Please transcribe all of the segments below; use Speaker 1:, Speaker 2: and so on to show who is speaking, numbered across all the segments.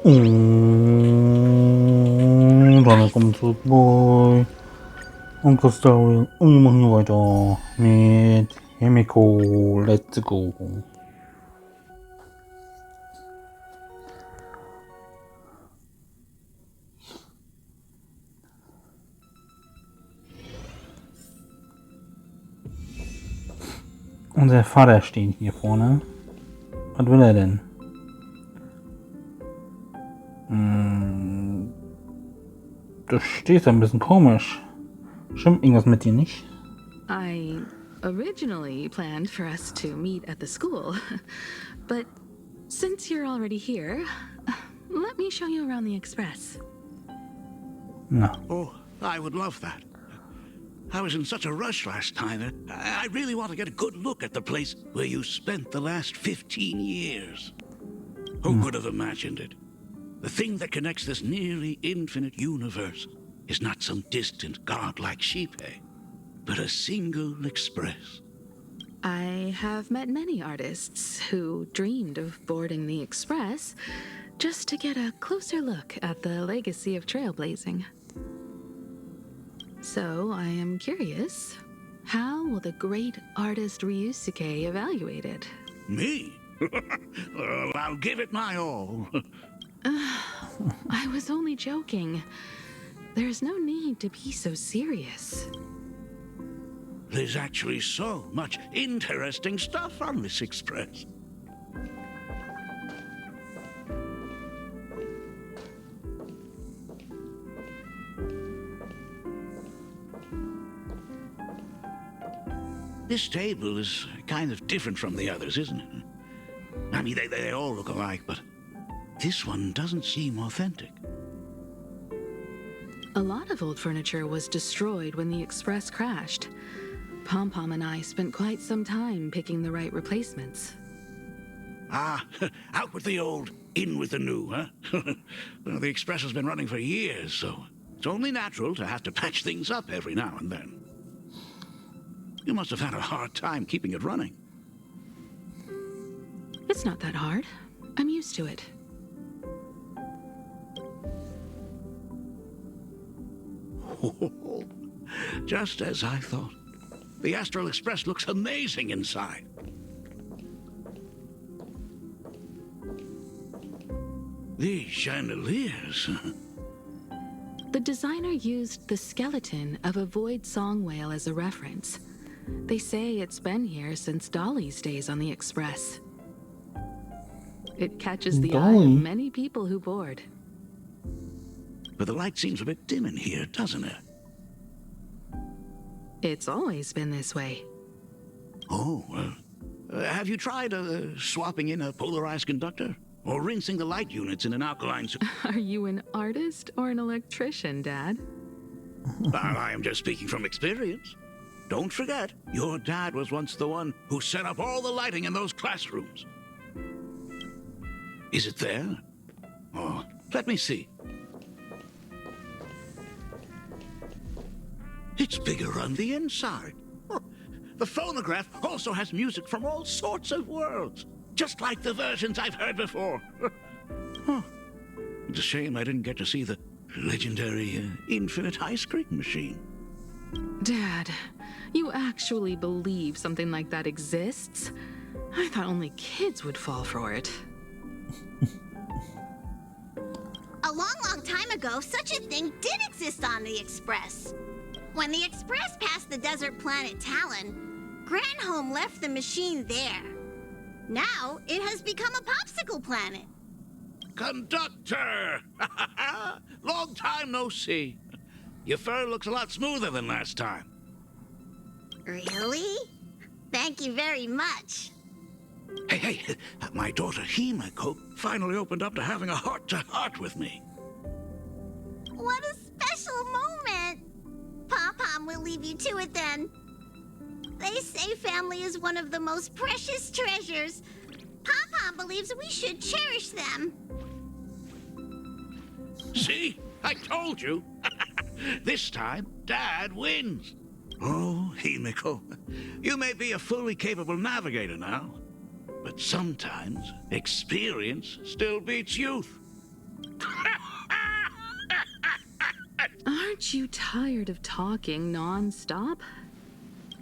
Speaker 1: Welcome to Boy Uncle Story miHoYo mit Himiko. Let's go. Unser Vater steht hier vorne. Was will er denn? Du stehst ein bisschen komisch. Stimmt irgendwas mit dir nicht?
Speaker 2: I originally planned for us to meet at the school, but since you're already here, let me show you around the Express.
Speaker 1: No.
Speaker 3: Oh, I would love that. I was in such a rush last time. I really want to get a good look at the place where you spent the last 15 years. Who could have imagined it? The thing that connects this nearly infinite universe is not some distant godlike sheephead, but a single express.
Speaker 2: I have met many artists who dreamed of boarding the Express just to get a closer look at the legacy of trailblazing. So I am curious, how will the great artist Ryusuke evaluate it?
Speaker 3: Me? Well, I'll give it my all.
Speaker 2: I was only joking. There's no need to be so serious.
Speaker 3: There's actually so much interesting stuff on this express. This table is kind of different from the others, isn't it? I mean, they all look alike, but this one doesn't seem authentic.
Speaker 2: A lot of old furniture was destroyed when the Express crashed. Pom-Pom and I spent quite some time picking the right replacements.
Speaker 3: Ah, out with the old, in with the new, huh? Well, the Express has been running for years, so it's only natural to have to patch things up every now and then. You must have had a hard time keeping it running.
Speaker 2: It's not that hard. I'm used to it.
Speaker 3: Just as I thought. The Astral Express looks amazing inside. These chandeliers.
Speaker 2: The designer used the skeleton of a void song whale as a reference. They say it's been here since Dolly's days on the Express. It catches the eye of many people who board.
Speaker 3: But the light seems a bit dim in here, doesn't it?
Speaker 2: It's always been this way.
Speaker 3: Oh, have you tried swapping in a polarized conductor? Or rinsing the light units in an alkaline...
Speaker 2: Are you an artist or an electrician, Dad?
Speaker 3: I am just speaking from experience. Don't forget, your dad was once the one who set up all the lighting in those classrooms. Is it there? Oh, let me see. It's bigger on the inside. Oh, the phonograph also has music from all sorts of worlds, just like the versions I've heard before. Oh, it's a shame I didn't get to see the legendary infinite ice cream machine.
Speaker 2: Dad, you actually believe something like that exists? I thought only kids would fall for it.
Speaker 4: A long time ago, such a thing did exist on the Express. When the Express passed the desert planet Talon, Granholm left the machine there. Now, it has become a popsicle planet.
Speaker 3: Conductor! Long time no see. Your fur looks a lot smoother than last time.
Speaker 4: Really? Thank you very much.
Speaker 3: Hey, my daughter Himiko finally opened up to having a heart-to-heart with me.
Speaker 4: What a special moment. Pom-Pom will leave you to it then. They say family is one of the most precious treasures. Pom-Pom believes we should cherish them.
Speaker 3: See? I told you. This time, Dad wins. Oh, Himiko, you may be a fully capable navigator now, but sometimes experience still beats youth.
Speaker 2: Aren't you tired of talking non-stop?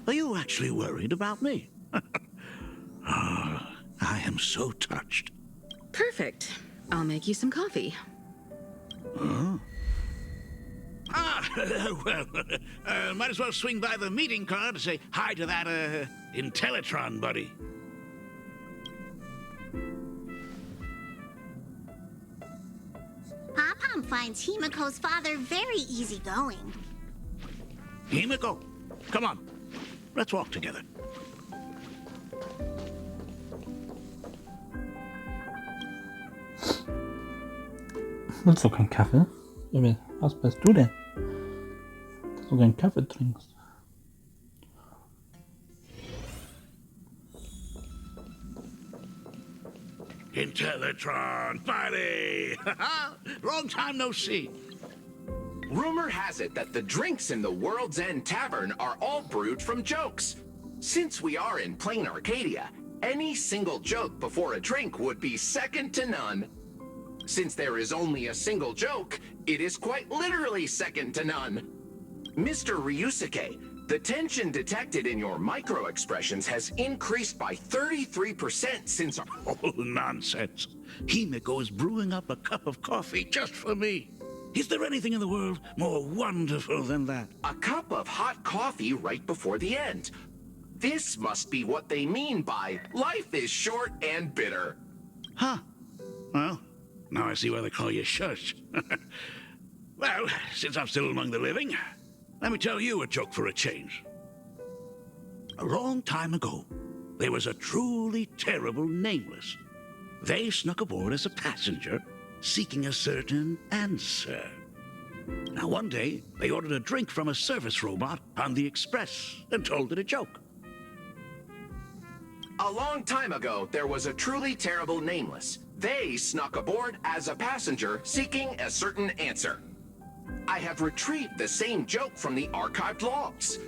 Speaker 3: Are you actually worried about me? I am so touched.
Speaker 2: Perfect. I'll make you some coffee.
Speaker 3: Well, might as well swing by the meeting car to say hi to that, Intellitron buddy.
Speaker 4: Pom-Pom finds Himiko's father very easygoing.
Speaker 3: Himiko, come on. Let's walk together.
Speaker 1: Willst du keinen Kaffee? Emil, was bist du denn? Dass du keinen Kaffee trinkst.
Speaker 3: Intellitron buddy! Long time no see.
Speaker 5: Rumor has it that the drinks in the World's End Tavern are all brewed from jokes. Since we are in plain Arcadia, any single joke before a drink would be second to none. Since there is only a single joke, it is quite literally second to none. Mr. Ryusuke, the tension detected in your micro-expressions has increased by 33% since our...
Speaker 3: Oh, nonsense. Himiko is brewing up a cup of coffee just for me. Is there anything in the world more wonderful than that?
Speaker 5: A cup of hot coffee right before the end. This must be what they mean by life is short and bitter.
Speaker 3: Huh. Well, now I see why they call you Shush. Well, since I'm still among the living, let me tell you a joke for a change. A long time ago, there was a truly terrible nameless. They snuck aboard as a passenger, seeking a certain answer. Now, one day, they ordered a drink from a service robot on the express and told it a joke.
Speaker 5: A long time ago, there was a truly terrible nameless. They snuck aboard as a passenger seeking a certain answer. I have retrieved the same joke from the archived logs.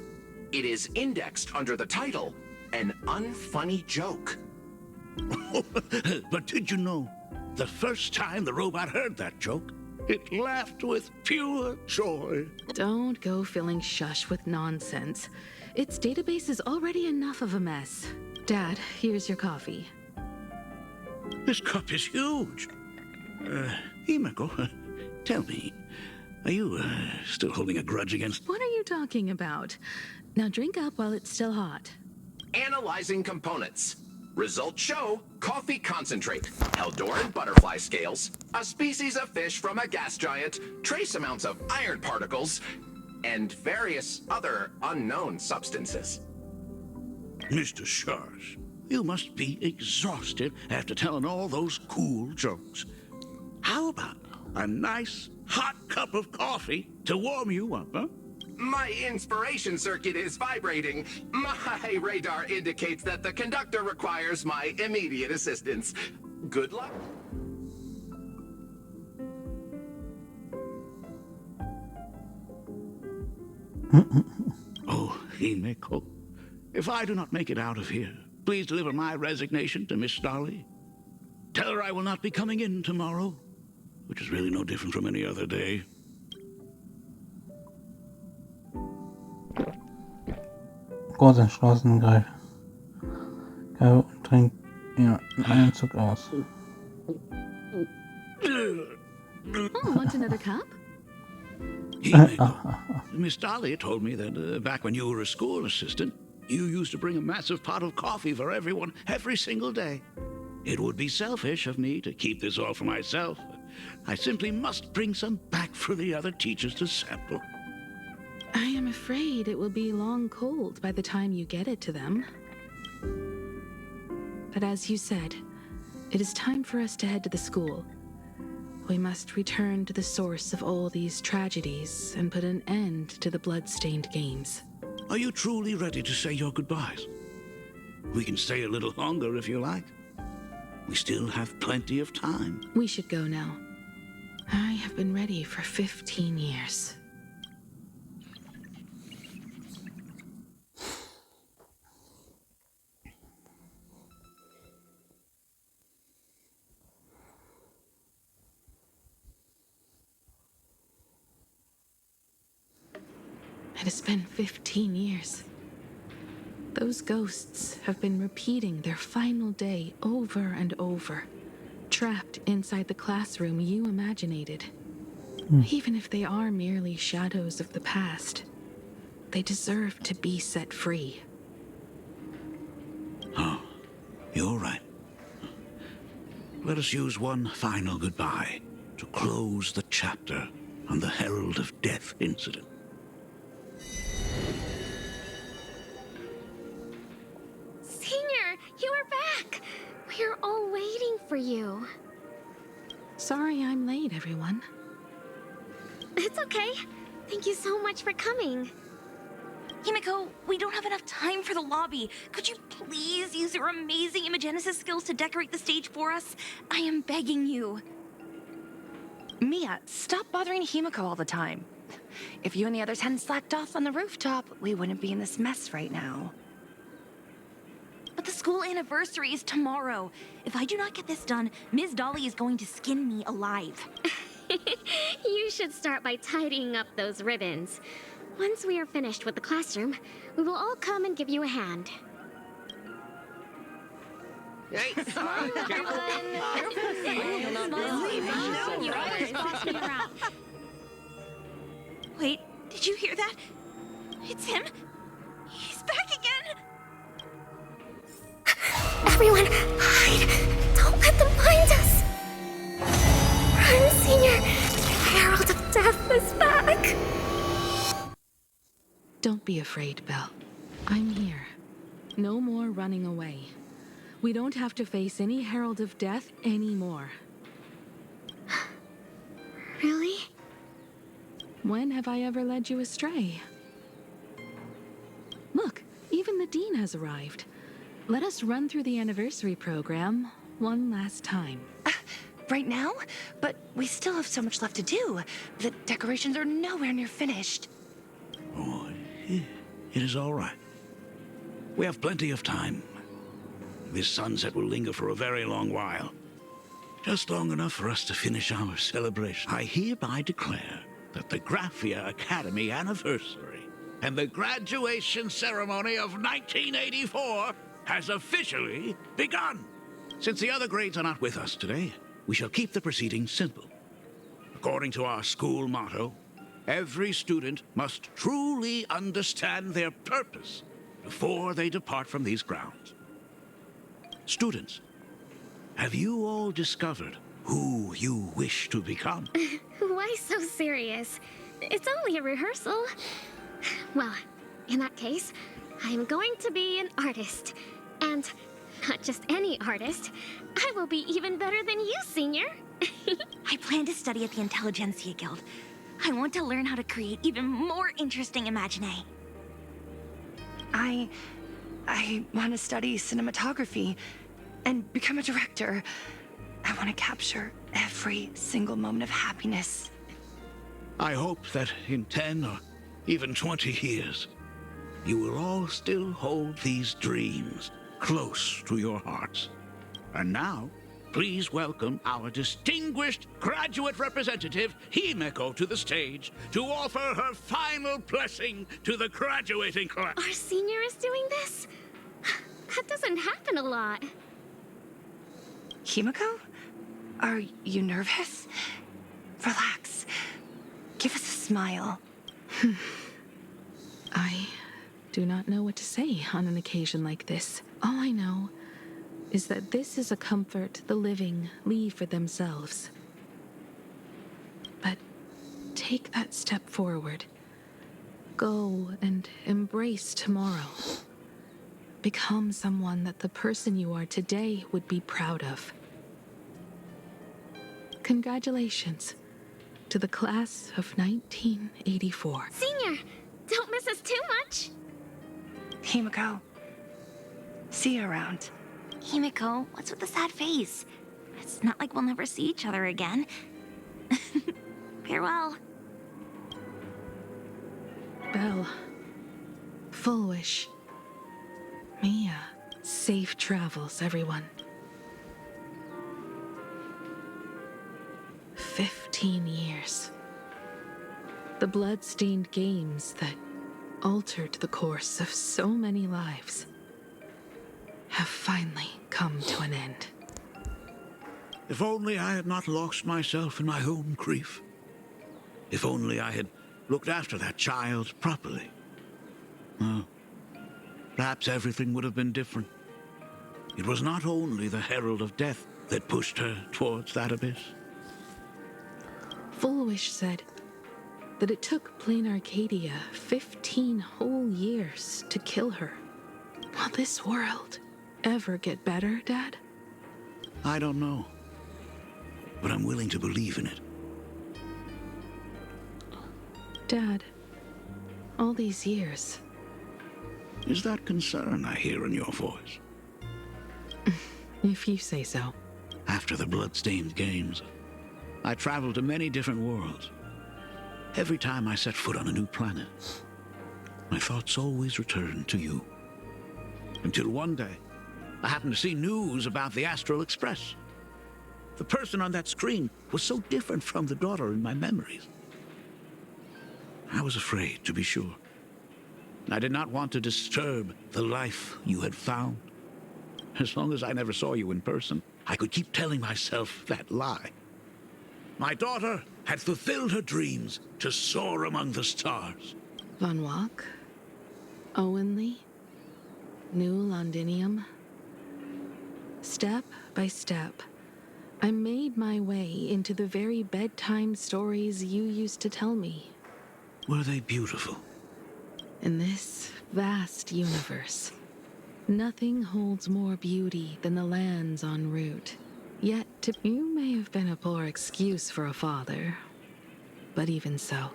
Speaker 5: It is indexed under the title, An Unfunny Joke.
Speaker 3: But did you know, the first time the robot heard that joke, it laughed with pure joy.
Speaker 2: Don't go filling Shush with nonsense. Its database is already enough of a mess. Dad, here's your coffee.
Speaker 3: This cup is huge. Himiko, tell me, are you still holding a grudge against...
Speaker 2: What are you talking about? Now drink up while it's still hot.
Speaker 5: Analyzing components. Results show coffee concentrate, Eldoran butterfly scales, a species of fish from a gas giant, trace amounts of iron particles, and various other unknown substances.
Speaker 3: Mr. Shush, you must be exhausted after telling all those cool jokes. How about a nice, hot cup of coffee to warm you up, huh?
Speaker 5: My inspiration circuit is vibrating. My radar indicates that the conductor requires my immediate assistance. Good luck.
Speaker 3: Oh, Himiko, if I do not make it out of here, please deliver my resignation to Miss Starley. Tell her I will not be coming in tomorrow, which is really no different from any other day.
Speaker 1: Kurz entschlossen, greif und trink einen Zug aus.
Speaker 2: Oh, want another cup?
Speaker 3: Himiko, Miss Dahlia told me that back when you were a school assistant, you used to bring a massive pot of coffee for everyone every single day. It would be selfish of me to keep this all for myself. I simply must bring some back for the other teachers to sample.
Speaker 2: I am afraid it will be long cold by the time you get it to them. But as you said, it is time for us to head to the school. We must return to the source of all these tragedies and put an end to the blood-stained games.
Speaker 3: Are you truly ready to say your goodbyes? We can stay a little longer if you like. We still have plenty of time.
Speaker 2: We should go now. I have been ready for 15 years. It has been 15 years. Those ghosts have been repeating their final day over and over, trapped inside the classroom you imaginated. Even if they are merely shadows of the past, they deserve to be set free.
Speaker 3: Oh, you're right. Let us use one final goodbye to close the chapter on the Herald of Death incident.
Speaker 6: Senior, you are back! We are all waiting for you.
Speaker 2: Sorry I'm late, everyone.
Speaker 6: It's okay. Thank you so much for coming.
Speaker 7: Himiko, we don't have enough time for the lobby. Could you please use your amazing Imagenesis skills to decorate the stage for us? I am begging you.
Speaker 8: Mia, stop bothering Himiko all the time. If you and the others hadn't slacked off on the rooftop, we wouldn't be in this mess right now.
Speaker 7: But the school anniversary is tomorrow. If I do not get this done, Ms. Dolly is going to skin me alive.
Speaker 6: You should start by tidying up those ribbons. Once we are finished with the classroom, we will all come and give you a hand.
Speaker 8: Hey,
Speaker 6: Smile, everyone! Smile. You always boss me around.
Speaker 7: Wait, did you hear that? It's him. He's back again.
Speaker 6: Everyone, hide! Don't let them find us! Run, Senior! The Herald of Death is back!
Speaker 2: Don't be afraid, Belle. I'm here. No more running away. We don't have to face any Herald of Death anymore.
Speaker 6: Really?
Speaker 2: When have I ever led you astray? Look, even the Dean has arrived. Let us run through the anniversary program one last time.
Speaker 8: right now? But we still have so much left to do. The decorations are nowhere near finished.
Speaker 3: Oh, it is all right. We have plenty of time. This sunset will linger for a very long while. Just long enough for us to finish our celebration. I hereby declare that the Graphia Academy anniversary and the graduation ceremony of 1984 has officially begun. Since the other grades are not with us today, we shall keep the proceedings simple. According to our school motto, every student must truly understand their purpose before they depart from these grounds. Students, have you all discovered who you wish to become?
Speaker 6: Why so serious? It's only a rehearsal. Well, in that case, I'm going to be an artist. And not just any artist. I will be even better than you, Senior.
Speaker 7: I plan to study at the Intelligentsia Guild. I want to learn how to create even more interesting imaginae.
Speaker 8: I want to study cinematography and become a director. I want to capture every single moment of happiness.
Speaker 3: I hope that in 10 or even 20 years, you will all still hold these dreams close to your hearts. And now, please welcome our distinguished graduate representative, Himiko, to the stage to offer her final blessing to the graduating class.
Speaker 6: Our Senior is doing this? That doesn't happen a lot.
Speaker 8: Himiko? Are you nervous? Relax. Give us a smile.
Speaker 2: I do not know what to say on an occasion like this. All I know is that this is a comfort the living leave for themselves. But take that step forward. Go and embrace tomorrow. Become someone that the person you are today would be proud of. Congratulations to the class of 1984.
Speaker 6: Senior, don't miss us too much.
Speaker 8: Himiko, see you around.
Speaker 7: Himiko, what's with the sad face? It's not like we'll never see each other again. Farewell.
Speaker 2: Belle, full wish. Mia, safe travels, everyone. 15 years. The blood-stained games that altered the course of so many lives have finally come to an end.
Speaker 3: If only I had not lost myself in my own grief. If only I had looked after that child properly. Well, perhaps everything would have been different. It was not only the herald of death that pushed her towards that abyss.
Speaker 2: Fullwish said that it took Plain Arcadia 15 whole years to kill her. Will this world ever get better, Dad?
Speaker 3: I don't know, but I'm willing to believe in it.
Speaker 2: Dad, all these years...
Speaker 3: Is that concern I hear in your voice?
Speaker 2: If you say so.
Speaker 3: After the blood-stained games, I traveled to many different worlds. Every time I set foot on a new planet, my thoughts always returned to you. Until one day, I happened to see news about the Astral Express. The person on that screen was so different from the daughter in my memories. I was afraid, to be sure. I did not want to disturb the life you had found. As long as I never saw you in person, I could keep telling myself that lie. My daughter had fulfilled her dreams to soar among the stars.
Speaker 2: Von Walk, Owenly, New Londinium. Step by step, I made my way into the very bedtime stories you used to tell me.
Speaker 3: Were they beautiful?
Speaker 2: In this vast universe, nothing holds more beauty than the lands en route. Yet, you may have been a poor excuse for a father, but even so,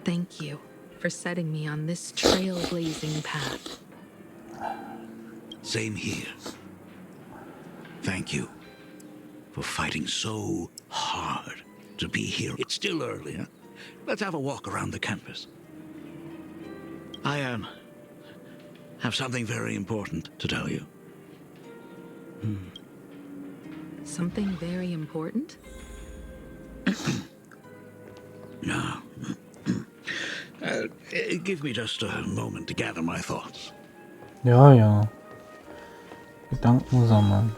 Speaker 2: thank you for setting me on this trailblazing path.
Speaker 3: Same here. Thank you for fighting so hard to be here. It's still early, huh? Let's have a walk around the campus. I have something very important to tell you.
Speaker 2: Something very important?
Speaker 3: No. Give me just a moment to gather my thoughts.
Speaker 1: Ja, ja. Gedanken sammeln.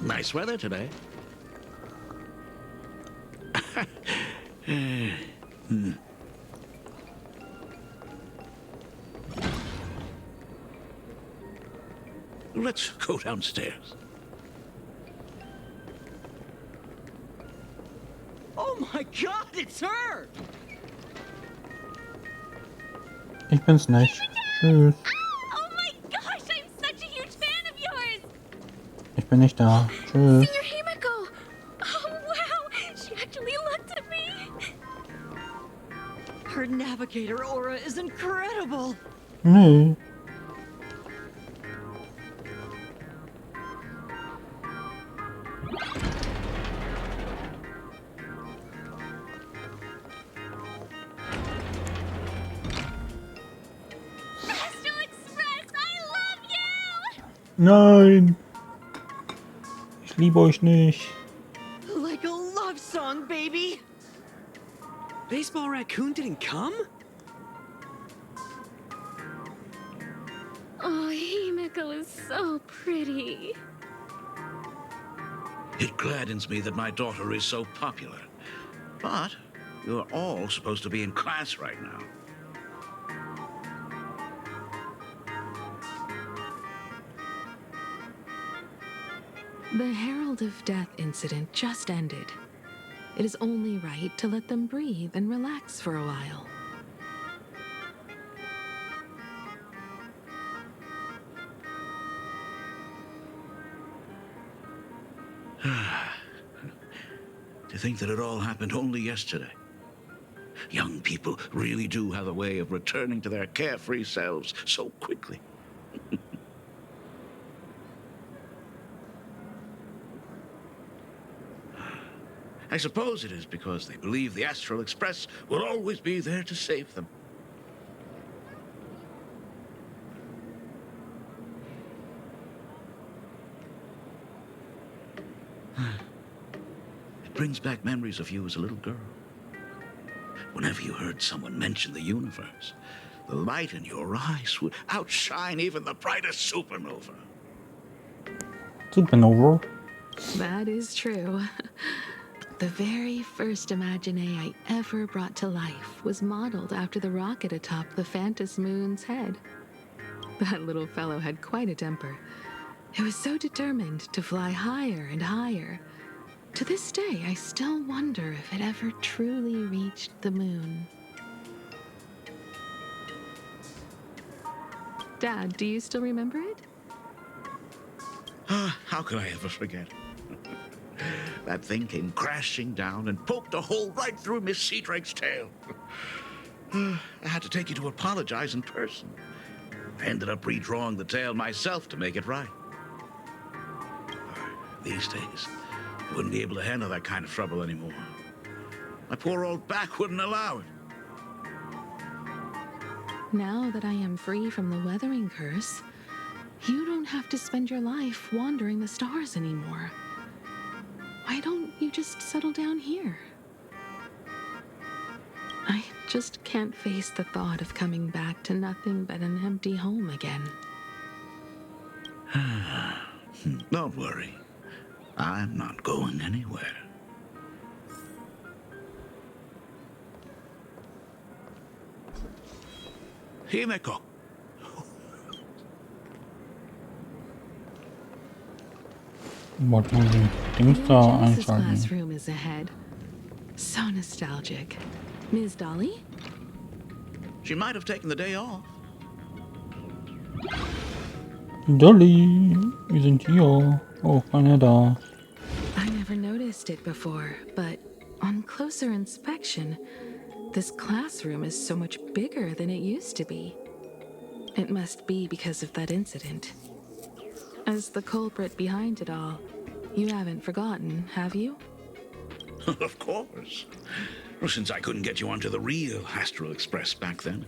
Speaker 3: Nice weather today. Let's go downstairs.
Speaker 9: Oh my god, it's her!
Speaker 1: Ich bin's nicht. Tschüss.
Speaker 7: Oh my gosh, I'm such a huge fan of yours!
Speaker 1: Ich bin nicht da. Tschüss.
Speaker 7: Senior Himiko! Oh wow, she actually looked at me!
Speaker 9: Her navigator aura is incredible!
Speaker 1: Nee.
Speaker 7: Astral Express, I love you!
Speaker 1: Nein. Ich liebe euch nicht.
Speaker 9: Like a love song, baby! Baseball Raccoon didn't come?
Speaker 6: Oh, Himiko is so pretty.
Speaker 3: It gladdens me that my daughter is so popular. But you're all supposed to be in class right now.
Speaker 2: The Herald of Death incident just ended. It is only right to let them breathe and relax for a while.
Speaker 3: To think that it all happened only yesterday. Young people really do have a way of returning to their carefree selves so quickly. I suppose it is because they believe the Astral Express will always be there to save them. brings back memories of you as a little girl. Whenever you heard someone mention the universe, the light in your eyes would outshine even the brightest supernova.
Speaker 1: Supernova?
Speaker 2: That is true. The very first Imagine I ever brought to life was modeled after the rocket atop the Phantom Moon's head. That little fellow had quite a temper. It was so determined to fly higher and higher. To this day, I still wonder if it ever truly reached the moon. Dad, do you still remember it?
Speaker 3: How could I ever forget? That thing came crashing down and poked a hole right through Miss Seadrake's tail. I had to take you to apologize in person. I ended up redrawing the tail myself to make it right. These days, I wouldn't be able to handle that kind of trouble anymore. My poor old back wouldn't allow it.
Speaker 2: Now that I am free from the weathering curse, you don't have to spend your life wandering the stars anymore. Why don't you just settle down here? I just can't face the thought of coming back to nothing but an empty home again.
Speaker 3: Don't worry. I'm not going anywhere. Himeko.
Speaker 1: Was muss ich Dings da
Speaker 2: Genesis
Speaker 1: einschalten?
Speaker 2: classroom is ahead. So nostalgic. Ms. Dolly?
Speaker 3: She might have taken the day off.
Speaker 1: Dolly, wir sind hier. Oh, keiner da.
Speaker 2: I never noticed it before, but on closer inspection, this classroom is so much bigger than it used to be. It must be because of that incident. As the culprit behind it all, you haven't forgotten, have you?
Speaker 3: Of course. Well, since I couldn't get you onto the real Astral Express back then,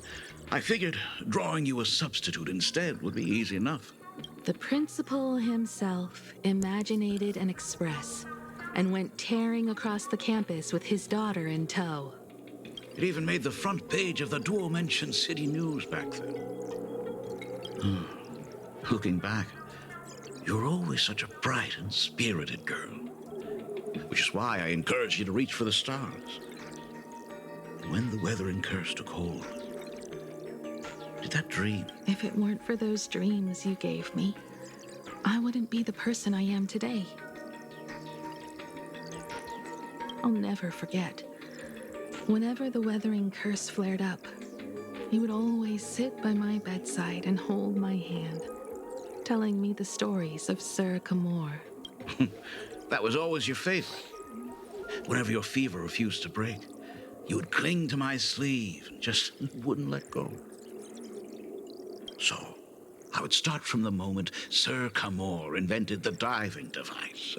Speaker 3: I figured drawing you a substitute instead would be easy enough.
Speaker 2: The principal himself imaginated an express and went tearing across the campus with his daughter in tow.
Speaker 3: It even made the front page of the Dual-Mention City News back then. Looking back, you were always such a bright and spirited girl. Which is why I encouraged you to reach for the stars. When the weathering curse took hold, did that dream...
Speaker 2: If it weren't for those dreams you gave me, I wouldn't be the person I am today. I'll never forget. Whenever the weathering curse flared up, you would always sit by my bedside and hold my hand, telling me the stories of Sir Camor.
Speaker 3: That was always your favorite. Whenever your fever refused to break, you would cling to my sleeve and just wouldn't let go. So, I would start from the moment Sir Camor invented the diving device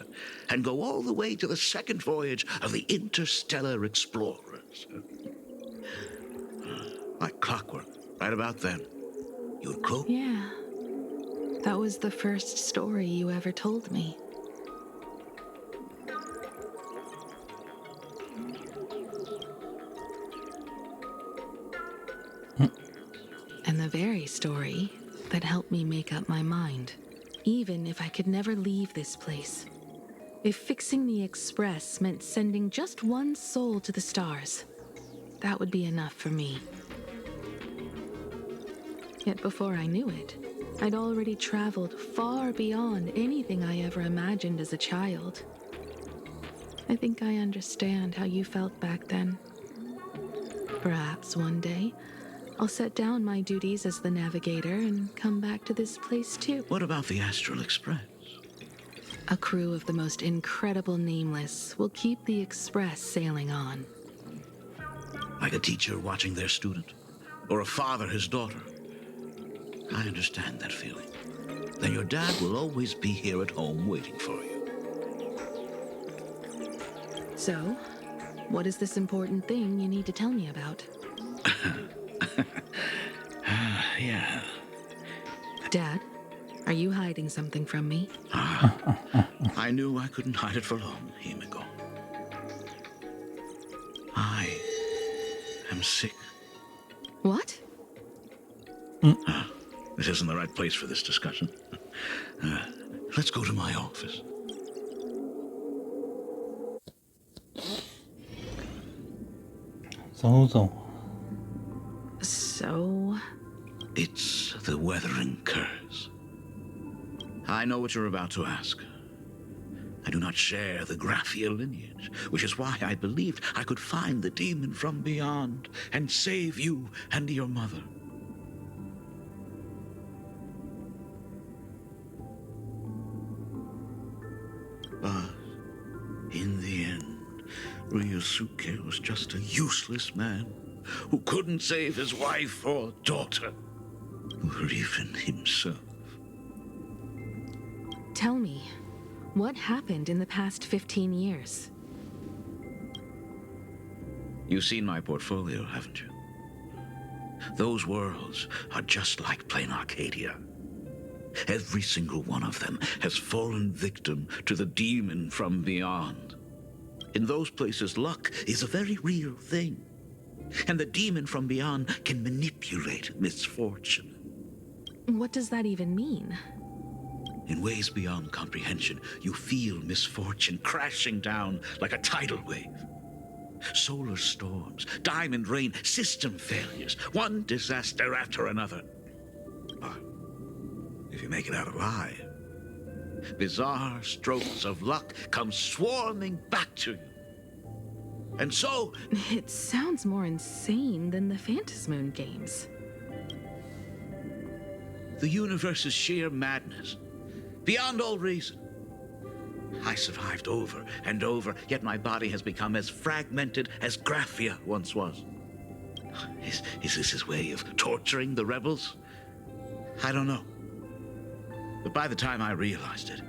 Speaker 3: and go all the way to the second voyage of the Interstellar Explorers. Like clockwork, right about then, you would close...
Speaker 2: Yeah, that was the first story you ever told me. And the very story that helped me make up my mind, even if I could never leave this place. If fixing the express meant sending just one soul to the stars, that would be enough for me. Yet before I knew it, I'd already traveled far beyond anything I ever imagined as a child. I think I understand how you felt back then. Perhaps one day, I'll set down my duties as the navigator and come back to this place too.
Speaker 3: What about the Astral Express?
Speaker 2: A crew of the most incredible nameless will keep the express sailing on.
Speaker 3: Like a teacher watching their student, or a father his daughter. I understand that feeling. Then your dad will always be here at home waiting for you.
Speaker 2: So, what is this important thing you need to tell me about?
Speaker 3: Yeah.
Speaker 2: Dad, are you hiding something from me?
Speaker 3: I knew I couldn't hide it for long, Himeko. I am sick.
Speaker 2: What?
Speaker 3: This isn't the right place for this discussion. Let's go to my office.
Speaker 1: So.
Speaker 2: So?
Speaker 3: It's the weathering curse. I know what you're about to ask. I do not share the Graphia lineage, which is why I believed I could find the demon from beyond and save you and your mother. But in the end, Ryosuke was just a useless man who couldn't save his wife or daughter, or even himself.
Speaker 2: Tell me, what happened in the past 15 years?
Speaker 3: You've seen my portfolio, haven't you? Those worlds are just like plain Arcadia. Every single one of them has fallen victim to the demon from beyond. In those places, luck is a very real thing. And the demon from beyond can manipulate misfortune.
Speaker 2: What does that even mean?
Speaker 3: In ways beyond comprehension, you feel misfortune crashing down like a tidal wave. Solar storms, diamond rain, system failures, one disaster after another. But if you make it out alive, bizarre strokes of luck come swarming back to you. And so...
Speaker 2: It sounds more insane than the Phantasmoon games.
Speaker 3: The universe is sheer madness, beyond all reason. I survived over and over, yet my body has become as fragmented as Graphia once was. Is this his way of torturing the rebels? I don't know. But by the time I realized it,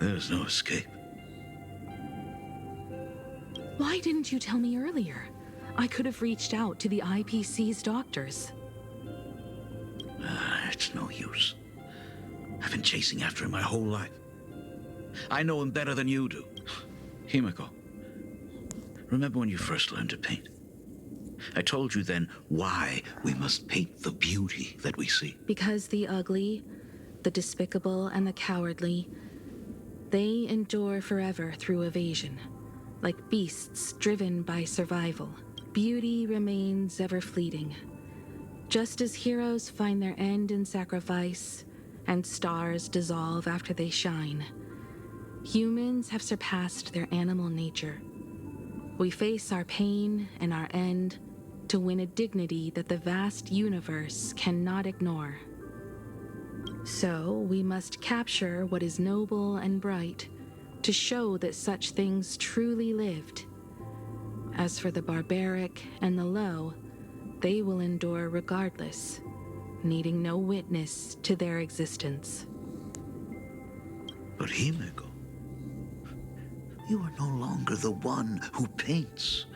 Speaker 3: there's no escape.
Speaker 2: Why didn't you tell me earlier? I could have reached out to the IPC's doctors.
Speaker 3: It's no use. I've been chasing after him my whole life. I know him better than you do. Himiko, remember when you first learned to paint? I told you then why we must paint the beauty that we see.
Speaker 2: Because the ugly, the despicable, and the cowardly, they endure forever through evasion, like beasts driven by survival. Beauty remains ever fleeting. Just as heroes find their end in sacrifice, and stars dissolve after they shine, humans have surpassed their animal nature. We face our pain and our end to win a dignity that the vast universe cannot ignore. So we must capture what is noble and bright to show that such things truly lived. As for the barbaric and the low, they will endure regardless, needing no witness to their existence.
Speaker 3: But Himiko, you are no longer the one who paints.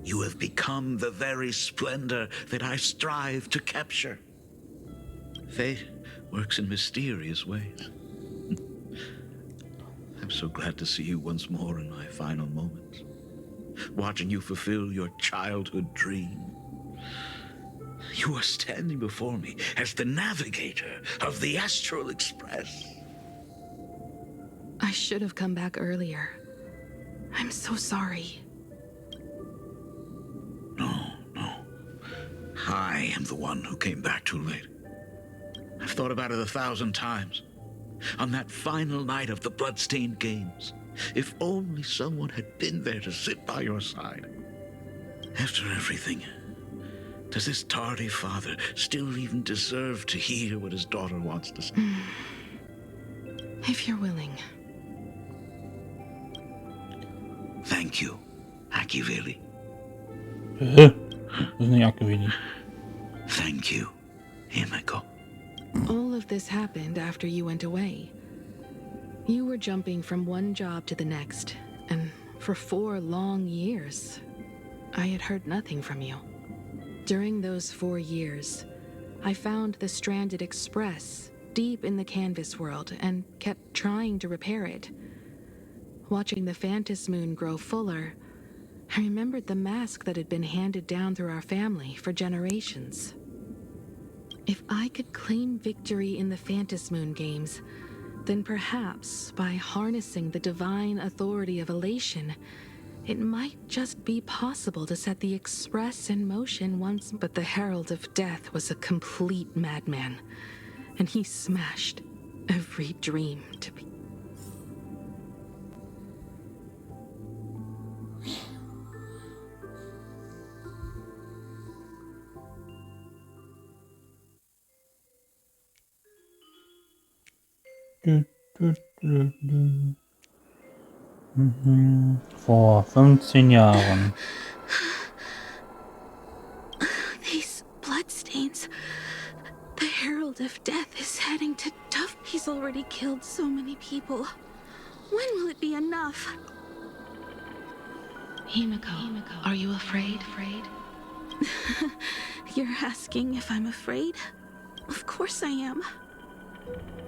Speaker 3: You have become the very splendor that I strive to capture. Fate works in mysterious ways. I'm so glad to see you once more in my final moments, watching you fulfill your childhood dream. You are standing before me as the navigator of the Astral Express.
Speaker 2: I should have come back earlier. I'm so sorry.
Speaker 3: No. I am the one who came back too late. I've thought about it 1,000 times. On that final night of the Bloodstained Games, if only someone had been there to sit by your side. After everything, does this tardy father still even deserve to hear what his daughter wants to say?
Speaker 2: If you're willing.
Speaker 3: Thank you, Akiveli.
Speaker 1: Isn't it Akiveli?
Speaker 3: Thank you, Himiko.
Speaker 2: All of this happened after you went away. You were jumping from one job to the next, and for 4 long years, I had heard nothing from you. During those 4 years, I found the stranded Express deep in the canvas world and kept trying to repair it. Watching the Phantasmoon grow fuller, I remembered the mask that had been handed down through our family for generations. If I could claim victory in the Phantasmoon games, then perhaps by harnessing the divine authority of elation, it might just be possible to set the Express in motion once. But the Herald of Death was a complete madman, and he smashed every dream to be.
Speaker 1: Vor 15 Jahren.
Speaker 2: These bloodstains. The Herald of Death is heading to Duff. He's already killed so many people. When will it be enough? Himiko, are you afraid? You're asking if I'm afraid? Of course I am.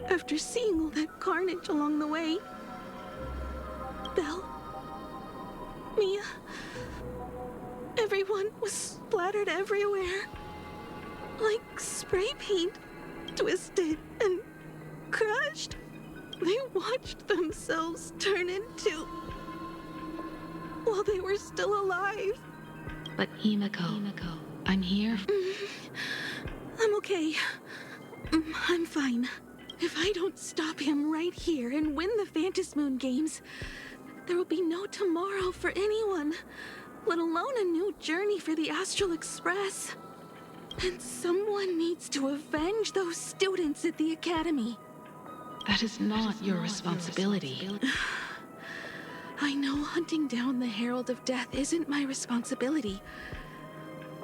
Speaker 2: After seeing all that carnage along the way. Belle, Mia, everyone was splattered everywhere. Like spray paint, twisted and crushed. They watched themselves turn into... while they were still alive. But Himiko, I'm here. I'm okay. I'm fine. If I don't stop him right here and win the Phantasmoon games, there will be no tomorrow for anyone, let alone a new journey for the Astral Express. And someone needs to avenge those students at the Academy. That is not your responsibility. I know hunting down the Herald of Death isn't my responsibility.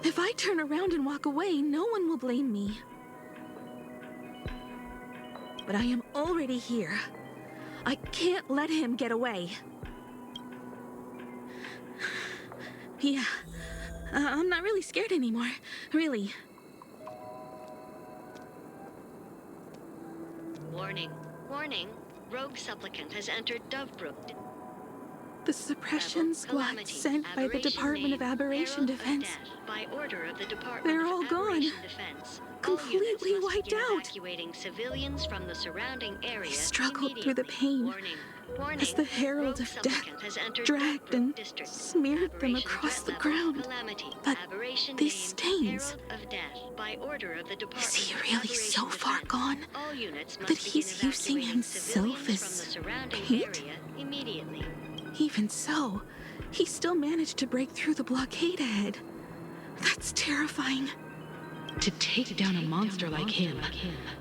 Speaker 2: If I turn around and walk away, no one will blame me. But I am already here. I can't let him get away. Yeah, I'm not really scared anymore, really.
Speaker 10: Warning, warning. Rogue supplicant has entered Dovebrook.
Speaker 2: The suppression squad sent by the Department of Aberration Defense.
Speaker 10: By order of the Department
Speaker 2: They're all gone.
Speaker 10: Defense.
Speaker 2: Completely wiped out.
Speaker 10: Evacuating civilians from the surrounding area.
Speaker 2: I struggled through the pain as the Herald of Death dragged and smeared them across the ground. But these stains... Is he really so far gone that he's using himself as paint? Even so, he still managed to break through the blockade ahead. That's terrifying. To take down a monster like him,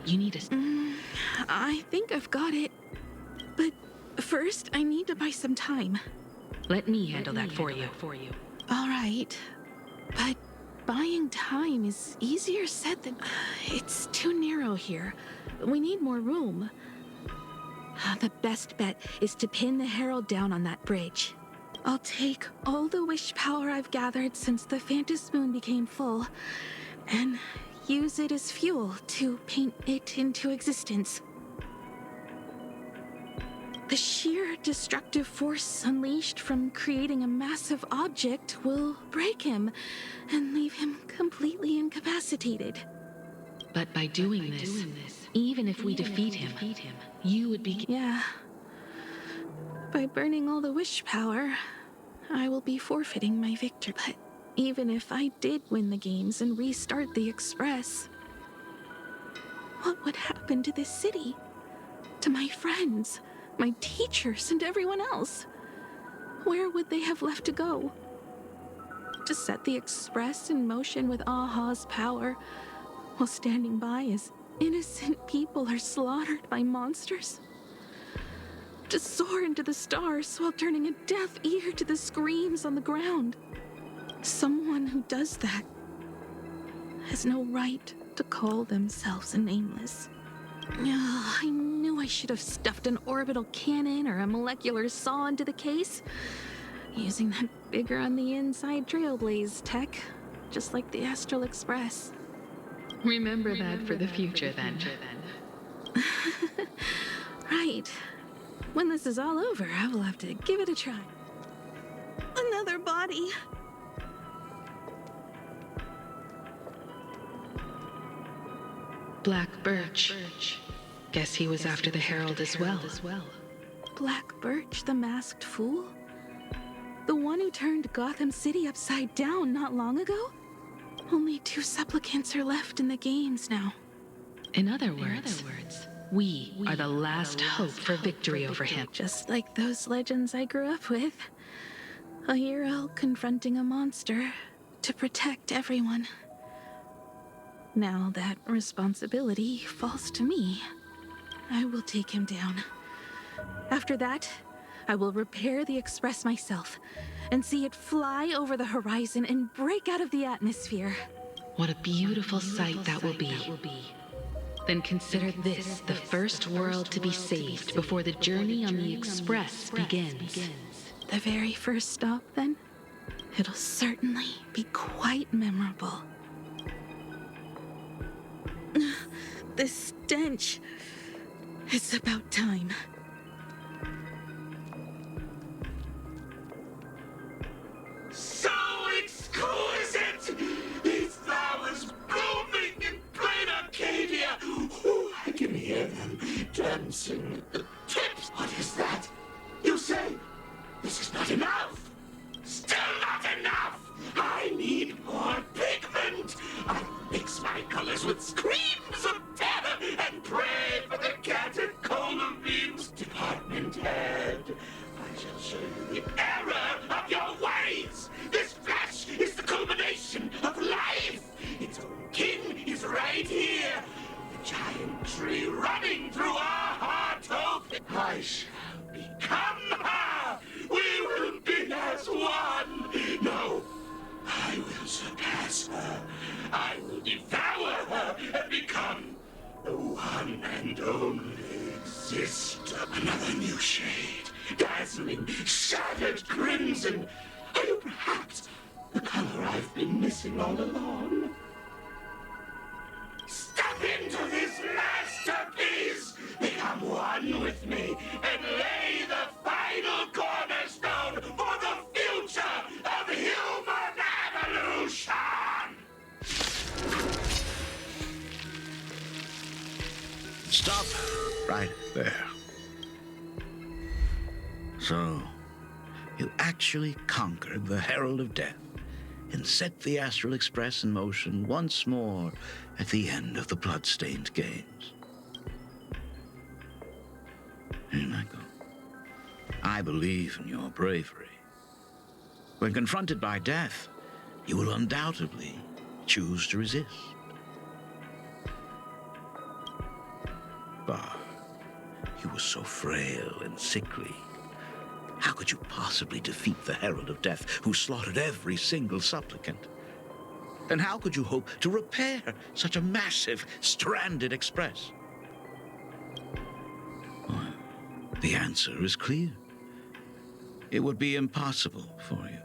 Speaker 2: you need a... I think I've got it. But first, I need to buy some time. Let me handle that for you. All right. But buying time is easier said than... It's too narrow here. We need more room. The best bet is to pin the Herald down on that bridge. I'll take all the wish power I've gathered since the Phantasmoon became full, and use it as fuel to paint it into existence. The sheer destructive force unleashed from creating a massive object will break him and leave him completely incapacitated. But by doing this, even if we defeat him, you would be... Yeah. By burning all the wish power, I will be forfeiting my victory. But even if I did win the games and restart the Express, what would happen to this city? To my friends, my teachers, and everyone else? Where would they have left to go? To set the Express in motion with Aha's power, while standing by as innocent people are slaughtered by monsters? To soar into the stars while turning a deaf ear to the screams on the ground? Someone who does that has no right to call themselves a nameless. I knew I should have stuffed an orbital cannon or a molecular saw into the case, using that bigger on the inside Trailblaze tech, just like the Astral Express. Remember that for the future, then. Right. When this is all over, I will have to give it a try. Another another body.
Speaker 11: Black Birch. Guess he was after the Herald as well.
Speaker 2: Black Birch, the masked fool? The one who turned Gotham City upside down not long ago? Only 2 supplicants are left in the games now.
Speaker 11: In other words, we are the last hope for victory over him.
Speaker 2: Just like those legends I grew up with. A hero confronting a monster to protect everyone. Now that responsibility falls to me. I will take him down. After that, I will repair the Express myself and see it fly over the horizon and break out of the atmosphere.
Speaker 11: What a beautiful sight that will be. Then consider this the first world to be saved before the journey on the Express begins.
Speaker 2: The very first stop, then? It'll certainly be quite memorable. The stench. It's about time.
Speaker 5: So exquisite! These flowers blooming in plain Arcadia! Ooh, I can hear them dancing at the tips. What is that? You say this is not enough? Still not enough! I need more pigment! I mix my colors with screams of terror and pray for the catecholamines. Department head, I shall show you the error of your ways! This flesh is the culmination of life! Its own king is right here! The giant tree running through our heart of it. I shall become her! We will be as one! No, I will surpass her. I will devour her and become the one and only existence. Another new shade, dazzling, shattered crimson. Are you perhaps the color I've been missing all along? Step into this masterpiece! Become one with me and lay the final cornerstone for the future of human evolution!
Speaker 3: Stop right there. So, you actually conquered the Herald of Death and set the Astral Express in motion once more at the end of the blood-stained games. Here I go. I believe in your bravery. When confronted by death, you will undoubtedly choose to resist. But you were so frail and sickly. How could you possibly defeat the Herald of Death, who slaughtered every single supplicant? And how could you hope to repair such a massive, stranded express? Well, the answer is clear. It would be impossible for you.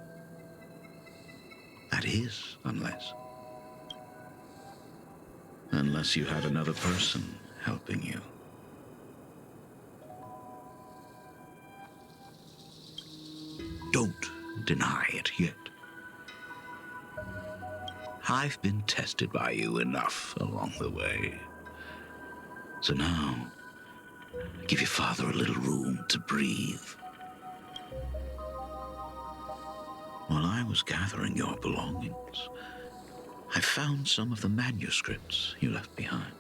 Speaker 3: That is, unless you had another person helping you. Don't deny it yet. I've been tested by you enough along the way. So now, give your father a little room to breathe. While I was gathering your belongings, I found some of the manuscripts you left behind.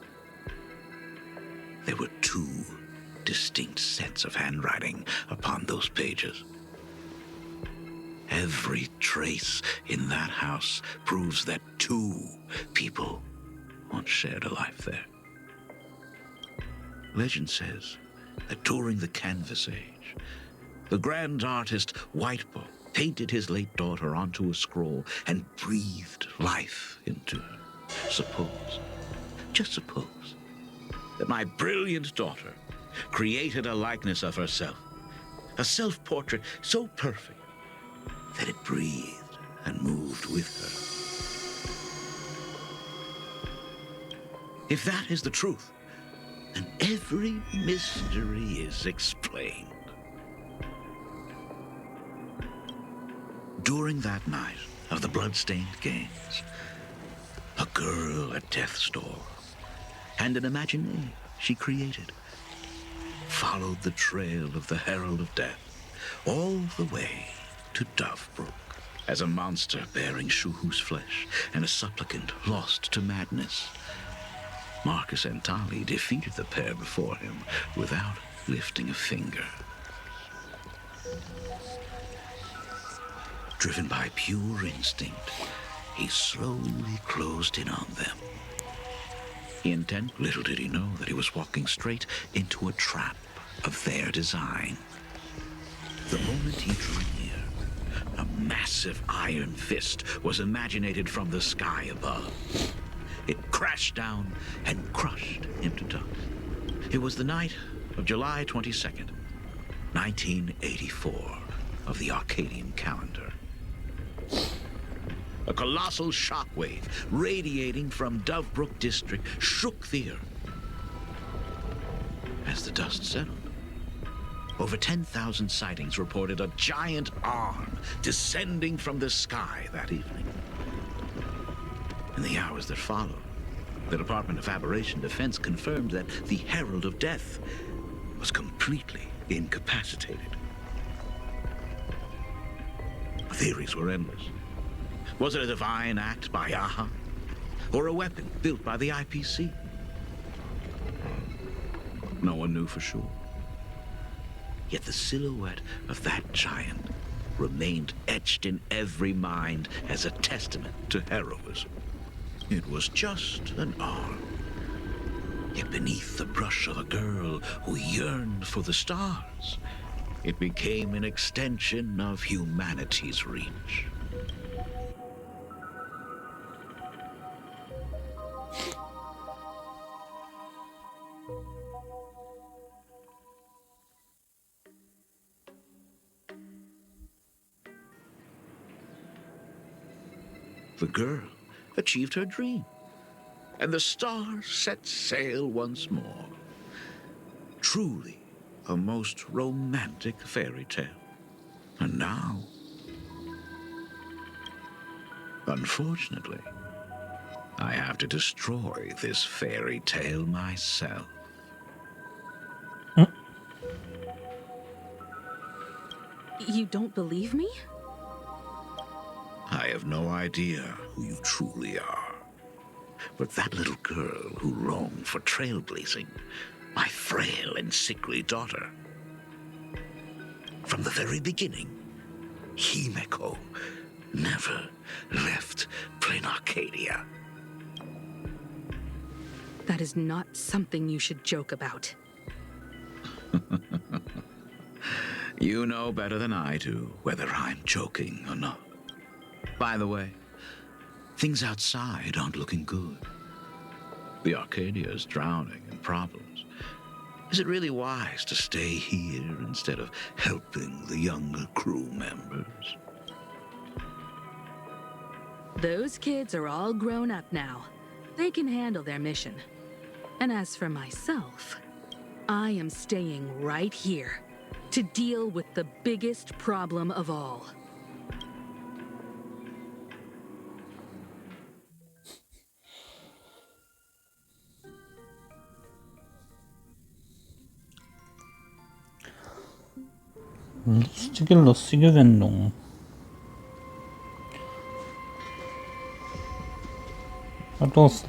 Speaker 3: There were 2 distinct sets of handwriting upon those pages. Every trace in that house proves that 2 people once shared a life there. Legend says that during the Canvas Age, the grand artist Whitebow painted his late daughter onto a scroll and breathed life into her. Suppose, just suppose, that my brilliant daughter created a likeness of herself, a self-portrait so perfect that it breathed and moved with her. If that is the truth, then every mystery is explained. During that night of the blood-stained games, a girl at death's door and an imaginary she created followed the trail of the Herald of Death all the way to Dovebrook as a monster bearing Shuhu's flesh and a supplicant lost to madness. Marcus and Tali defeated the pair before him without lifting a finger. Driven by pure instinct, he slowly closed in on them. Little did he know that he was walking straight into a trap of their design. The moment he drew near, a massive iron fist was imaginated from the sky above. It crashed down and crushed him to dust. It was the night of July 22nd, 1984, of the Arcadian calendar. A colossal shockwave radiating from Dovebrook District shook the earth. As the dust settled, over 10,000 sightings reported a giant arm descending from the sky that evening. In the hours that followed, the Department of Aberration Defense confirmed that the Herald of Death was completely incapacitated. Theories were endless. Was it a divine act by Aha? Or a weapon built by the IPC? No one knew for sure. Yet the silhouette of that giant remained etched in every mind as a testament to heroism. It was just an arm. Yet beneath the brush of a girl who yearned for the stars, it became an extension of humanity's reach. The girl achieved her dream, and the stars set sail once more. Truly a most romantic fairy tale. And now, unfortunately, I have to destroy this fairy tale myself.
Speaker 2: You don't believe me?
Speaker 3: I have no idea who you truly are. But that little girl who longed for trailblazing, my frail and sickly daughter. From the very beginning, Himeko never left Plain Arcadia.
Speaker 2: That is not something you should joke about.
Speaker 3: You know better than I do whether I'm joking or not. By the way, things outside aren't looking good. The Arcadia is drowning in problems. Is it really wise to stay here instead of helping the younger crew members?
Speaker 2: Those kids are all grown up now. They can handle their mission. And as for myself, I am staying right here to deal with the biggest problem of all.
Speaker 1: Lustige Wendung.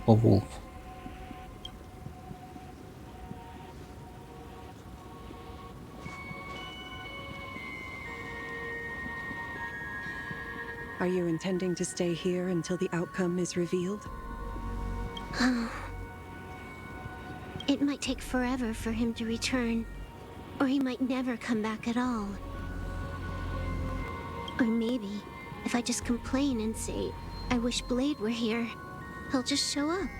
Speaker 1: Wolf.
Speaker 12: Are you intending to stay here until the outcome is revealed?
Speaker 6: It might take forever for him to return, or he might never come back at all. Or maybe, if I just complain and say, I wish Blade were here, he'll just show up.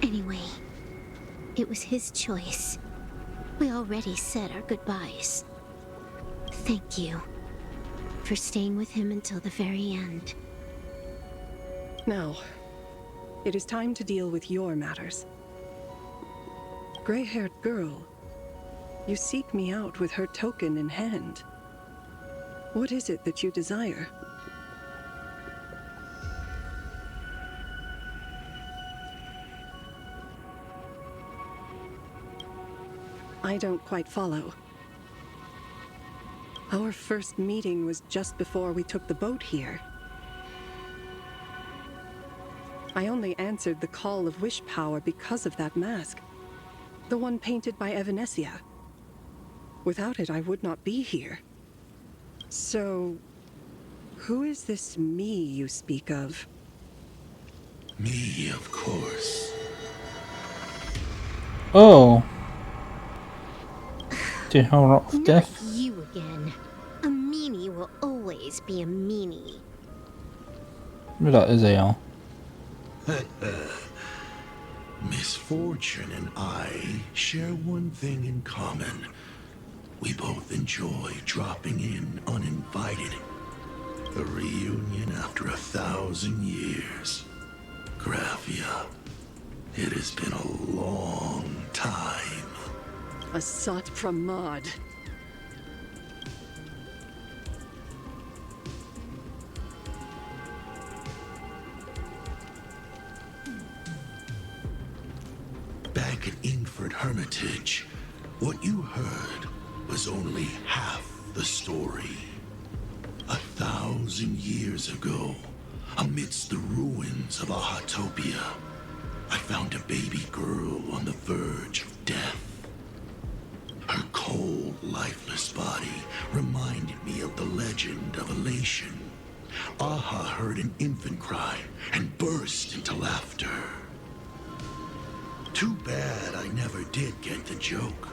Speaker 6: Anyway, it was his choice. We already said our goodbyes. Thank you for staying with him until the very end.
Speaker 12: Now, it is time to deal with your matters. Gray-haired girl, You seek me out with her token in hand. What is it that you desire? I don't quite follow. Our first meeting was just before we took the boat here. I only answered the call of wish power because of that mask. The one painted by Evanesia. Without it, I would not be here. So, who is this me you speak of?
Speaker 13: Me, of course.
Speaker 1: Oh. The horror of death.
Speaker 14: Not you again. A meanie will always be a meanie.
Speaker 1: Dat is hij al.
Speaker 13: Misfortune and I share one thing in common. We both enjoy dropping in uninvited. A reunion after 1,000 years. Graphia, it has been a long time.
Speaker 12: Asat Pramad.
Speaker 13: Back at Ingford Hermitage, what you heard was only half the story. 1,000 years ago, amidst the ruins of Ahatopia, I found a baby girl on the verge of death. Her cold, lifeless body reminded me of the legend of Elation. Aha heard an infant cry and burst into laughter. Too bad I never did get the joke.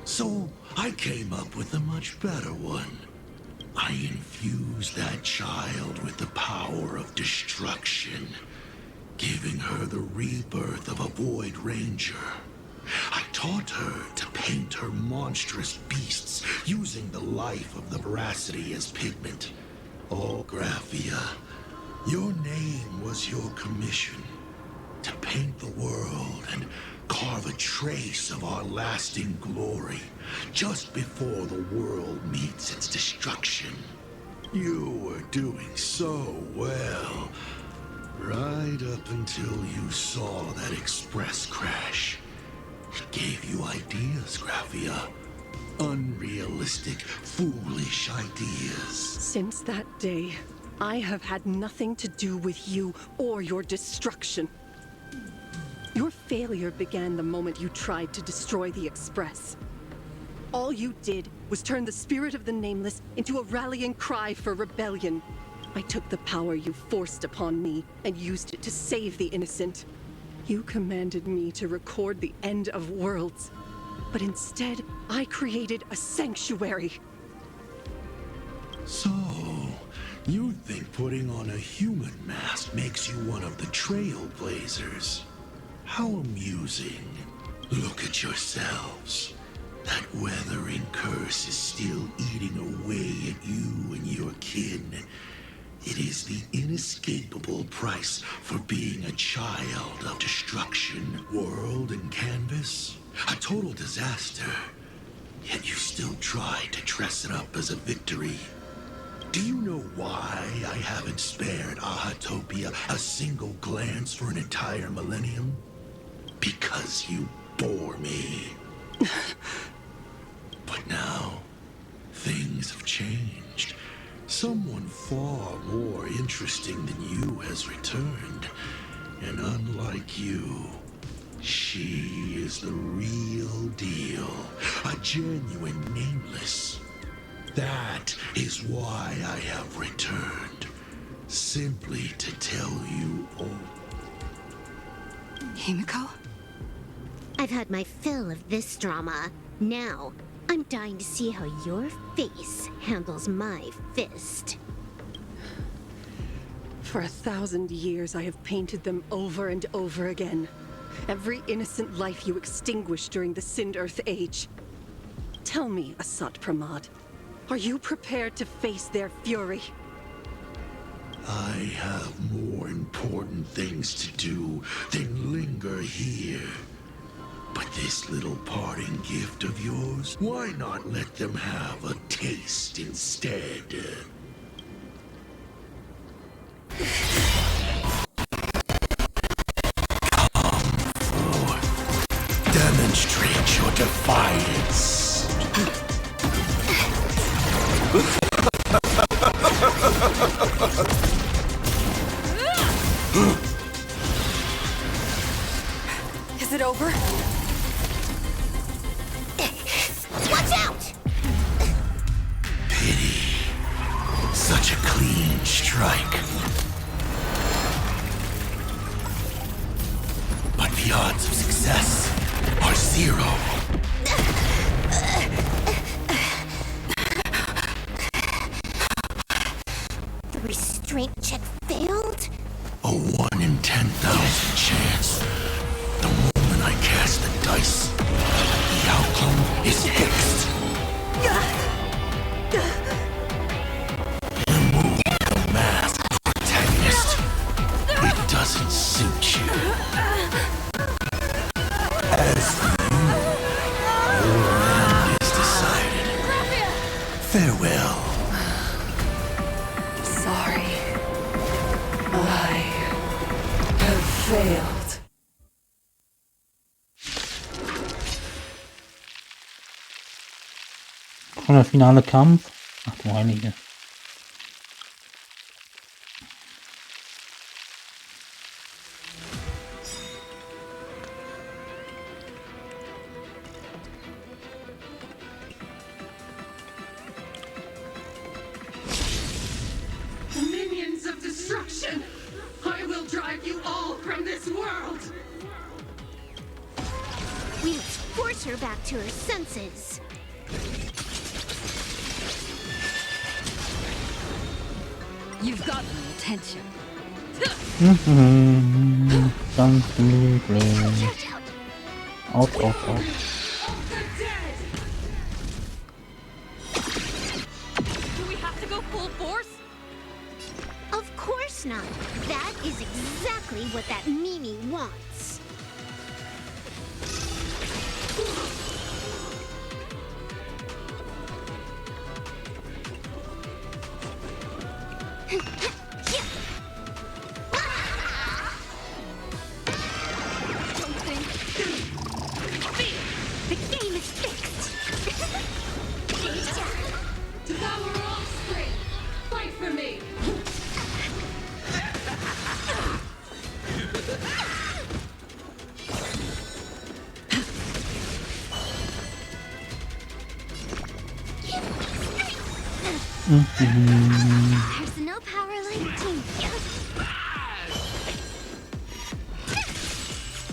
Speaker 13: So I came up with a much better one. I infused that child with the power of destruction, giving her the rebirth of a Void Ranger. I taught her to paint her monstrous beasts using the life of the veracity as pigment. Oh, Graphia, your name was your commission. To paint the world and carve a trace of our lasting glory just before the world meets its destruction. You were doing so well, right up until you saw that express crash. It gave you ideas, Graphia. Unrealistic, foolish ideas.
Speaker 12: Since that day, I have had nothing to do with you or your destruction. Your failure began the moment you tried to destroy the Express. All you did was turn the spirit of the Nameless into a rallying cry for rebellion. I took the power you forced upon me and used it to save the innocent. You commanded me to record the end of worlds, but instead, I created a sanctuary.
Speaker 13: So, you think putting on a human mask makes you one of the trailblazers? How amusing. Look at yourselves. That weathering curse is still eating away at you and your kin. It is the inescapable price for being a child of destruction, world and canvas. A total disaster. Yet you still try to dress it up as a victory. Do you know why I haven't spared Ahatopia a single glance for an entire millennium? Because you bore me. But now, things have changed. Someone far more interesting than you has returned. And unlike you, she is the real deal. A genuine Nameless. That is why I have returned. Simply to tell you all.
Speaker 8: Himiko?
Speaker 14: I've had my fill of this drama. Now, I'm dying to see how your face handles my fist.
Speaker 12: For 1,000 years, I have painted them over and over again. Every innocent life you extinguished during the Sind Earth Age. Tell me, Asat Pramad, are you prepared to face their fury?
Speaker 13: I have more important things to do than linger here. But this little parting gift of yours? Why not let them have a taste instead? Demonstrate your defiance.
Speaker 8: Is it over?
Speaker 4: Watch out!
Speaker 13: Pity. Such a clean strike. But the odds of success are 0.
Speaker 14: The restraint check failed?
Speaker 13: A 1 in 10,000 chance. The moment I cast the dice, the outcome is fixed. Remove the mask, protagonist. It doesn't suit you. As for you, your end is decided. Farewell.
Speaker 8: Sorry. I have failed.
Speaker 1: Kommt der finale Kampf? Ach du Heilige.
Speaker 15: Minions of destruction! I will drive you all from this world!
Speaker 14: We must force her back to her senses.
Speaker 7: You've got my attention.
Speaker 1: Ganz gemütlich. Auf.
Speaker 7: Do we have to go full force?
Speaker 14: Of course not. That is exactly what that Mimi wants.
Speaker 6: The game is fixed.
Speaker 15: Devour offspring! Fight for me!
Speaker 14: There's no power like team.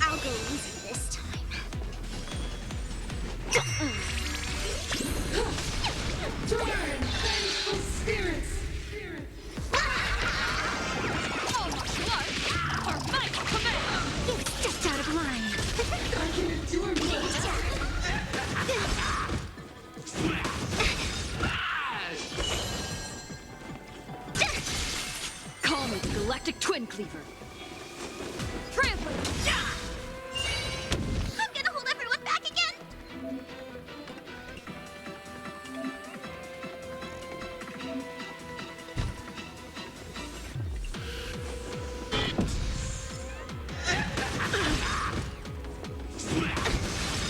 Speaker 14: I'll go easy this time.
Speaker 15: Turn, vengeful spirits!
Speaker 7: All my blood, or my command!
Speaker 14: It's just out of line.
Speaker 15: I can endure more!
Speaker 7: Call me the Galactic Twin Cleaver. Trample!
Speaker 4: I'm gonna hold everyone back again!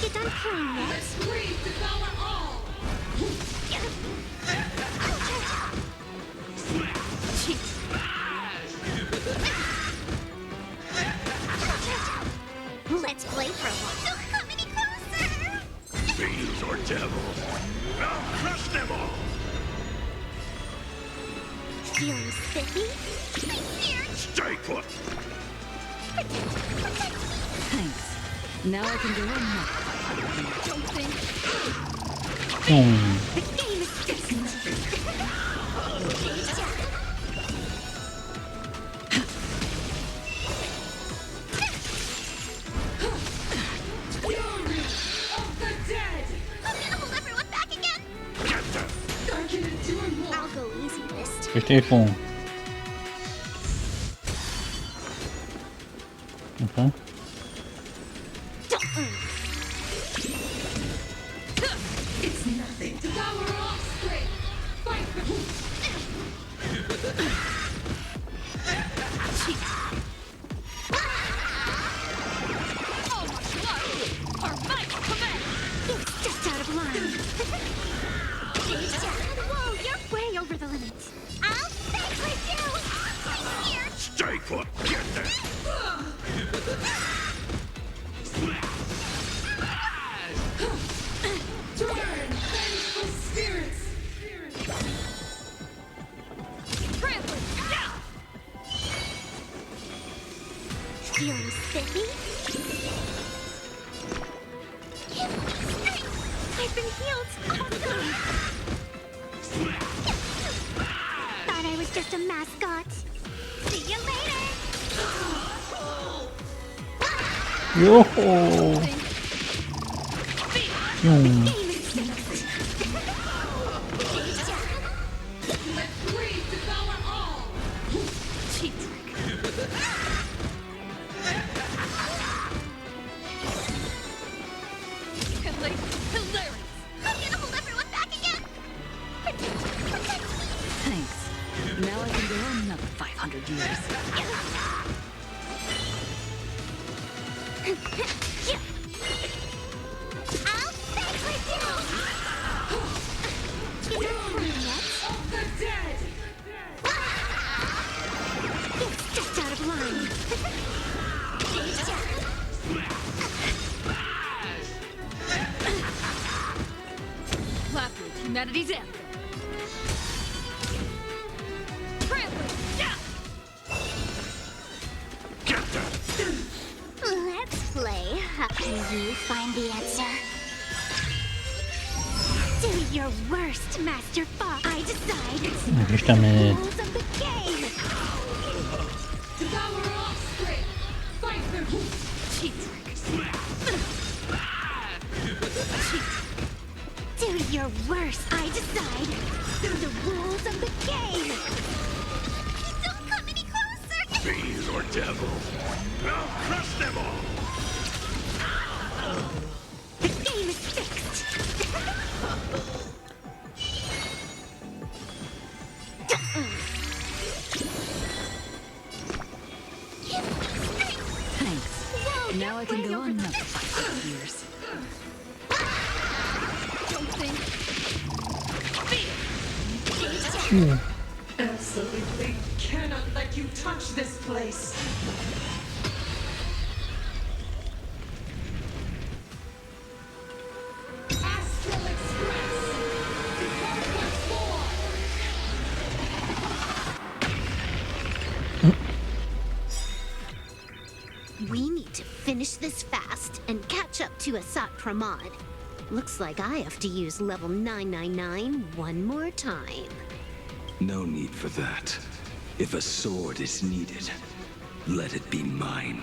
Speaker 14: Get done playing yet?
Speaker 15: Let's breathe, devour all!
Speaker 14: Let's play for a while.
Speaker 4: Don't come any closer!
Speaker 3: Fiends or devils, I'll crush them all!
Speaker 14: Feeling spiffy?
Speaker 3: Stay put!
Speaker 7: Thanks. Now I can go in now. Don't think.
Speaker 14: The game is fixed.
Speaker 15: Fury of the dead!
Speaker 4: I'm gonna hold everyone back again!
Speaker 15: I can endure more!
Speaker 4: I'll go easy this time.
Speaker 1: Bestätigung. Okay.
Speaker 15: Turn, vengeful spirits!
Speaker 14: Feeling spiffy? I've been healed. Awesome. Thought I was just a mascot. See you later.
Speaker 1: Yo.
Speaker 15: Let greed devour all!
Speaker 7: Hilarious!
Speaker 4: I'm gonna hold everyone back again! Protect me!
Speaker 16: Thanks. Now I can go on another 500 years.
Speaker 4: I'll stay with you!
Speaker 15: Fury of the dead!
Speaker 14: It's just out of line.
Speaker 7: Laughter is humanity's anthem.
Speaker 14: Let's play. How can you find the answer? Do your worst, Master Fox. I decide.
Speaker 1: Już tam
Speaker 14: Rules of the game.
Speaker 15: Devour offspring! Fight for who?
Speaker 14: Do your worst. I decide. The rules of the game.
Speaker 4: Don't come any closer!
Speaker 13: Fiends or devils, I'll crush them all!
Speaker 14: The game is fixed.
Speaker 16: Thanks. Now I can go on another 500 years.
Speaker 15: Absolutely cannot let you touch this place! Astral Express! Depart once more!
Speaker 14: We need to finish this fast and catch up to Asat Pramod. Looks like I have to use level 999 one more time.
Speaker 17: No need for that. If a sword is needed, let it be mine.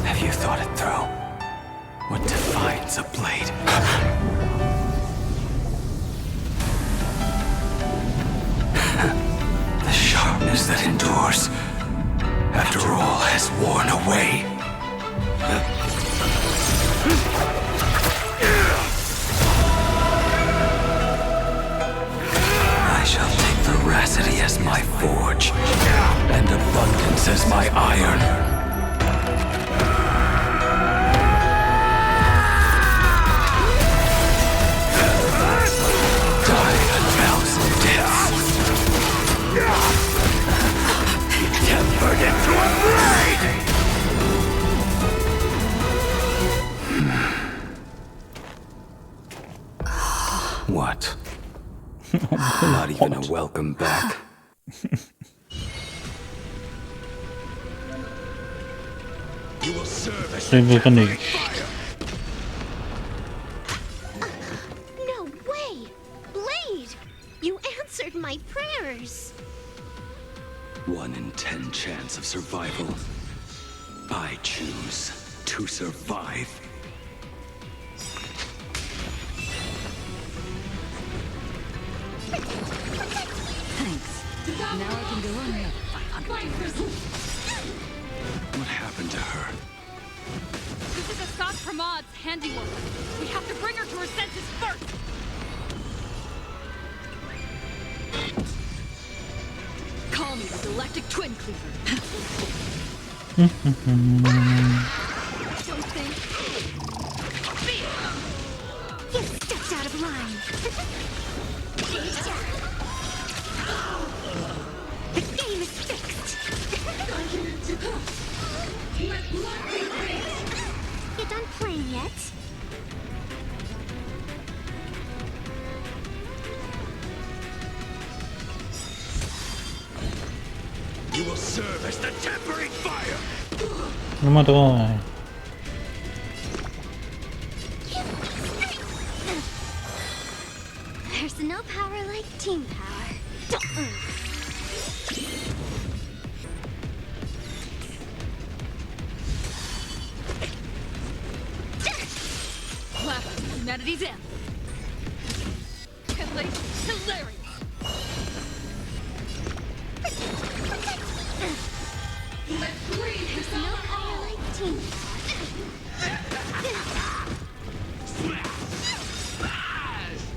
Speaker 17: Have you thought it through? What defines a blade? The sharpness that endures, after all has worn away. I shall take veracity as my forge, and abundance as my iron. Tempered into a blade! What? Not even a welcome back?
Speaker 13: You will serve as
Speaker 14: No way! Blade! You answered my prayers!
Speaker 17: 1 in 10 chance of survival. I choose to survive.
Speaker 16: Thanks. Now I can go on another 500 years.
Speaker 17: What happened to her?
Speaker 7: This is Asat Pramod's handiwork. We have to bring her to her senses first. Call me the Galactic Twin Cleaver. Don't think.
Speaker 6: The game is fixed. You done playing yet?
Speaker 3: You will serve as the tempering fire.
Speaker 1: Nummer 3.
Speaker 6: There's no power like team power.
Speaker 16: Humanity's end. Hilarious.
Speaker 6: There's no power like team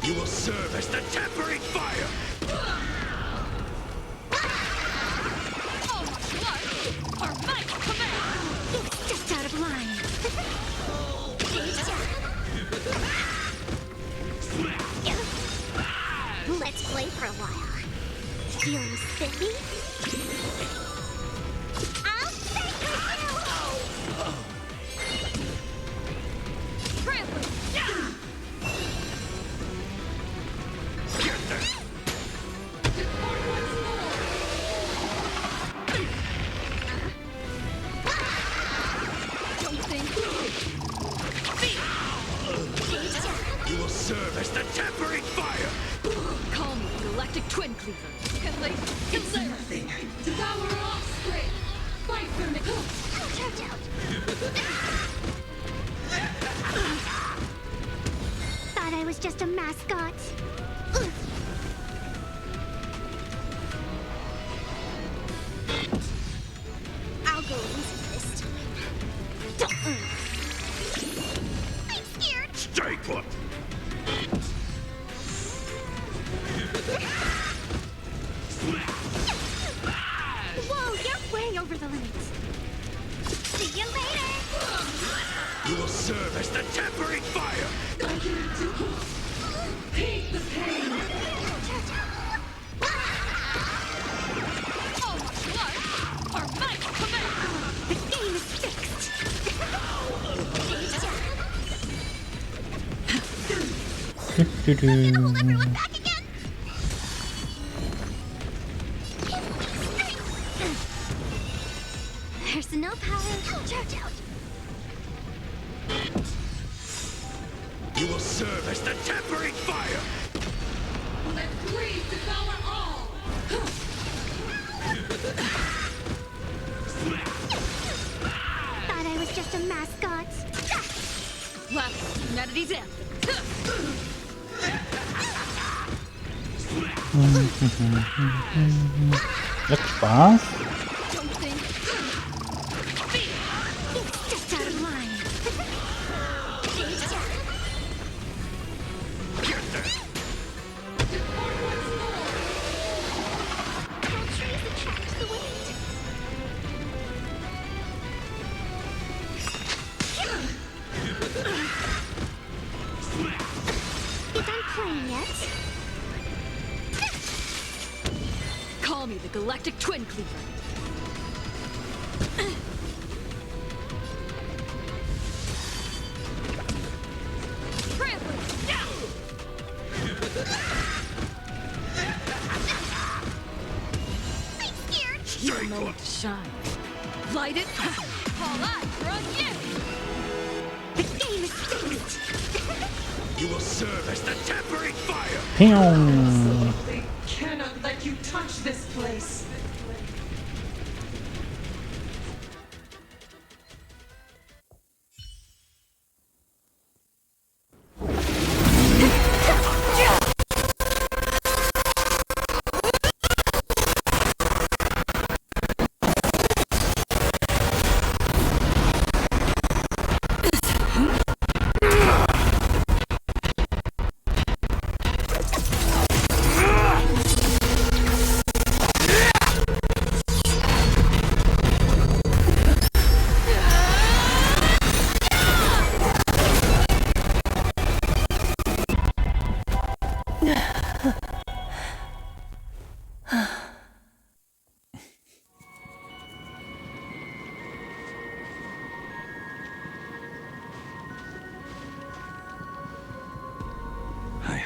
Speaker 3: You will serve as the tempering fire.
Speaker 16: All my blood are my command.
Speaker 6: It's just out of line. Let's play for a while. Feeling spiffy? I'll stay with you!
Speaker 16: Trampling. Don't think.
Speaker 3: You will serve as the tempering fire.
Speaker 16: Call me Galactic Twin Cleaver.
Speaker 15: It's nothing. Devour offspring. Fight for me.
Speaker 6: Charge out! Thought I was just a mascot. I'll go easy this time. I'm scared.
Speaker 3: Stay put.
Speaker 6: Whoa, you're way over the limit. See you later.
Speaker 3: You will serve as the tempering fire.
Speaker 15: Hate the pain.
Speaker 16: All my blood are my command.
Speaker 6: The game is fixed. Back again. There's no power. Charge out.
Speaker 3: You will serve as the tempering fire.
Speaker 15: Let greed devour all.
Speaker 6: Thought I was just a mascot.
Speaker 16: Last humanity's end.
Speaker 1: Hat Spaß.
Speaker 16: Don't think.
Speaker 6: It's just out of line. That trees attract the wind. You done playing yet?
Speaker 16: Call me the Galactic Twin Cleaver. Trampling.
Speaker 6: I'm scared.
Speaker 16: Your moment to shine. Light it. All eyes are on you.
Speaker 6: The game is fixed.
Speaker 3: You will serve as the tempering fire.
Speaker 1: Pew.
Speaker 15: They cannot let you touch this place.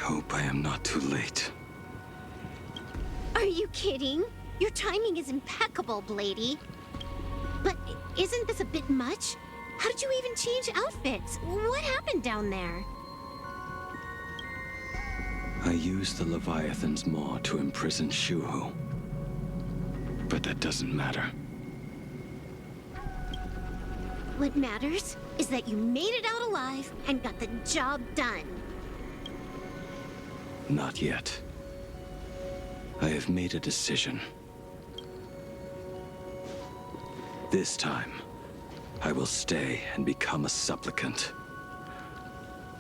Speaker 17: hope I am not too late.
Speaker 14: Are you kidding? Your timing is impeccable, Blady. But isn't this a bit much? How did you even change outfits? What happened down there?
Speaker 17: I used the Leviathan's maw to imprison Shuhu. But that doesn't matter.
Speaker 14: What matters is that you made it out alive and got the job done.
Speaker 17: Not yet. I have made a decision. This time, I will stay and become a supplicant.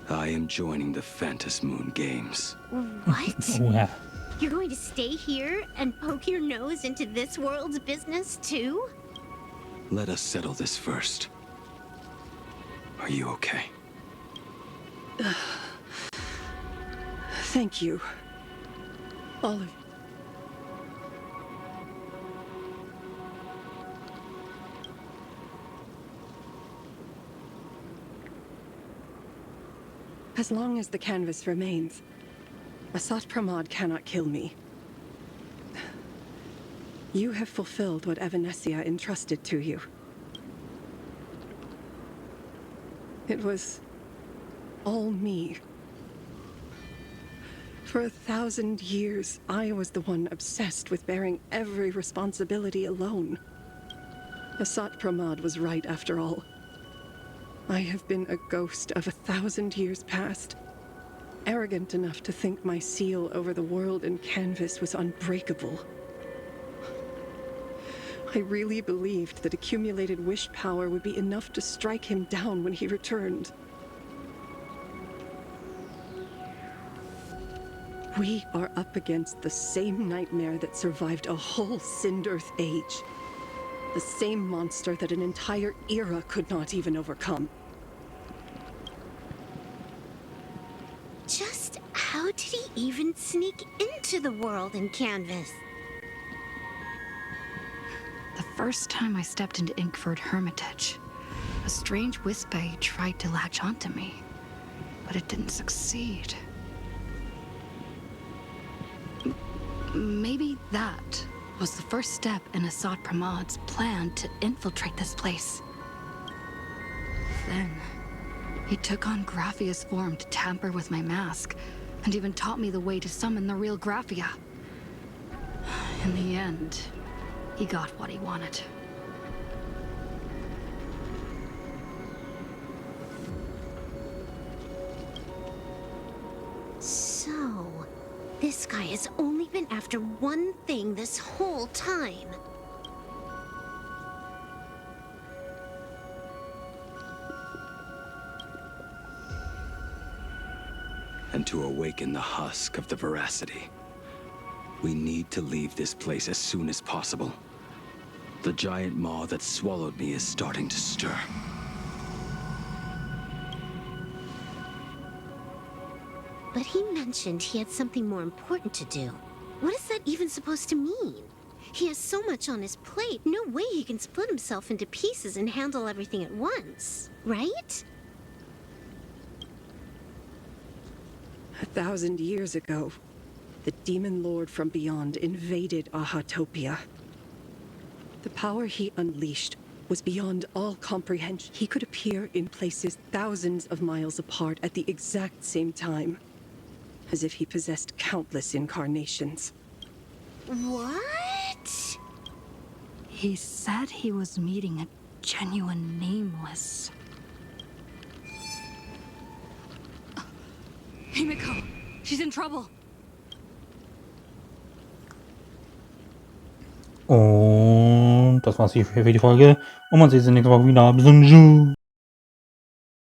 Speaker 17: I am joining the Phantas Moon Games.
Speaker 14: What?
Speaker 1: Wow.
Speaker 14: You're going to stay here and poke your nose into this world's business too?
Speaker 17: Let us settle this first. Are you okay?
Speaker 12: Thank you. All of you. As long as the canvas remains, Asat Pramod cannot kill me. You have fulfilled what Evanescia entrusted to you. It was all me. For 1,000 years, I was the one obsessed with bearing every responsibility alone. Asat Pramod was right after all. I have been a ghost of 1,000 years past, arrogant enough to think my seal over the world and canvas was unbreakable. I really believed that accumulated wish power would be enough to strike him down when he returned. We are up against the same nightmare that survived a whole Sindearth age. The same monster that an entire era could not even overcome.
Speaker 14: Just how did he even sneak into the world in canvas?
Speaker 16: The first time I stepped into Inkford Hermitage, a strange Wispe tried to latch onto me, but it didn't succeed. Maybe that was the first step in Asat Pramod's plan to infiltrate this place. Then, he took on Graphia's form to tamper with my mask, and even taught me the way to summon the real Graphia. In the end, he got what he wanted.
Speaker 14: So, this guy has only been after one thing this whole time.
Speaker 17: And to awaken the husk of the veracity, we need to leave this place as soon as possible. The giant maw that swallowed me is starting to stir.
Speaker 14: But he mentioned he had something more important to do. What is that even supposed to mean? He has so much on his plate, no way he can split himself into pieces and handle everything at once, right?
Speaker 12: 1,000 years ago, the demon lord from beyond invaded Ahatopia. The power he unleashed was beyond all comprehension. He could appear in places thousands of miles apart at the exact same time, as if he possessed countless incarnations.
Speaker 14: What?
Speaker 16: He said he was meeting a genuine nameless.
Speaker 7: Himiko, she's in trouble.
Speaker 1: Und das war's hier für die Folge. Und man sieht sich nächste Woche wieder. Bis dann. Tschüss.